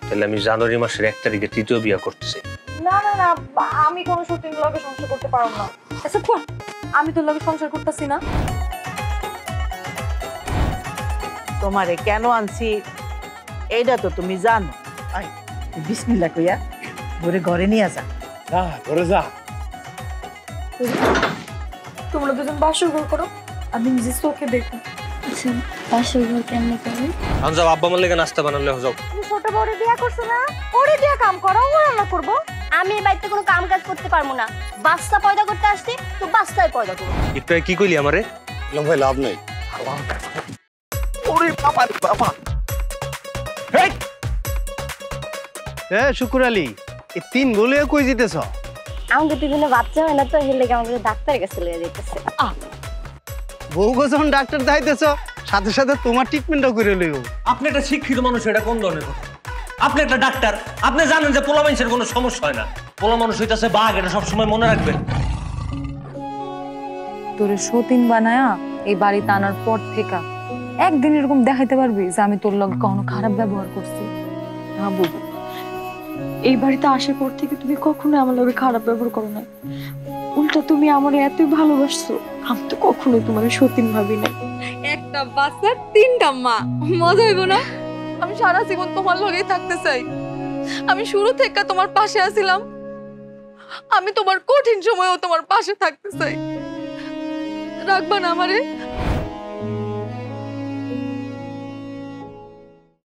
তাহলে আমি জানুয়ারি মাসের 1 তারিখে তৃতীয় বিয়ে করতেছি। না না না, আমি কোনো সতীনের লগে সংসার করতে পারবো না। আচ্ছা কোন, আমি তোর লগে সংসার করতেছি না। তোমারে কেন আনছি এইটা তো তুমি জানো। আই বিসমিল্লাহ কইয়া ঘরে ঘরে নিয়ে যা। যা ঘরে যা। তোমরা দুজন বাসর ঘর করো, আমি নিজে চোখে দেখো। আচ্ছা বাসর ঘর কেমনে করে? আমি যাও, আব্বা আমার লেগে নাস্তা বানালে যাও। তুমি ছোট বড় বিয়া করছো না, ওরে দিয়া কাম করো, ও রান্না করবো। আমি এই বাড়িতে কোনো কাম কাজ করতে পারবো না। বাচ্চা পয়দা করতে আসছি তো বাচ্চাই পয়দা করবো। একটু কি কইলি আমারে? বললাম ভাই লাভ নাই। ওরে বাবা রে বাবা। এই শুকুর আলী, এই 3 গোলে কই জিতেছ? আমাকে বিভিন্ন বাচ্চা হয় না তো হেলে আমাকে ডাক্তারের কাছে লিয়ে যেতেছে। বউ যখন ডাক্তার দেখাইতেছ, সাথে সাথে তোমার ট্রিটমেন্টও করে লইব। আপনি একটা শিক্ষিত মানুষ, এটা কোন ধরনের কথা? আপনি একটা ডাক্তার, আপনি জানেন যে পোলা মানুষের কোনো সমস্যা হয় না। পোলা মানুষ হইতাছে বাঘ, এটা সবসময় মনে রাখবেন। তোরে সতীন বানায়া এই বাড়িতে আনার পর থেকে একদিন এরকম দেখাইতে পারবি যে আমি তোর লগে কখনো খারাপ ব্যবহার করছি? না বুবু, এই বাড়িতে আসার পর থেকে তুমি কখনো আমার লগে খারাপ ব্যবহার করো না। উল্টা তুমি আমার এতই ভালোবাসছো, আমি তো কখনোই তোমার সতীন ভাবি নাই। একটা বাচ্চার 3টা মা, মজা হইব না? আমি সারা জীবন তোমার লগেই থাকতে চাই। আমি শুরু থেকে তোমার পাশে আছিলাম, আমি তোমার কঠিন সময়ও তোমার পাশে থাকতে চাই। রাখবা না আমারে?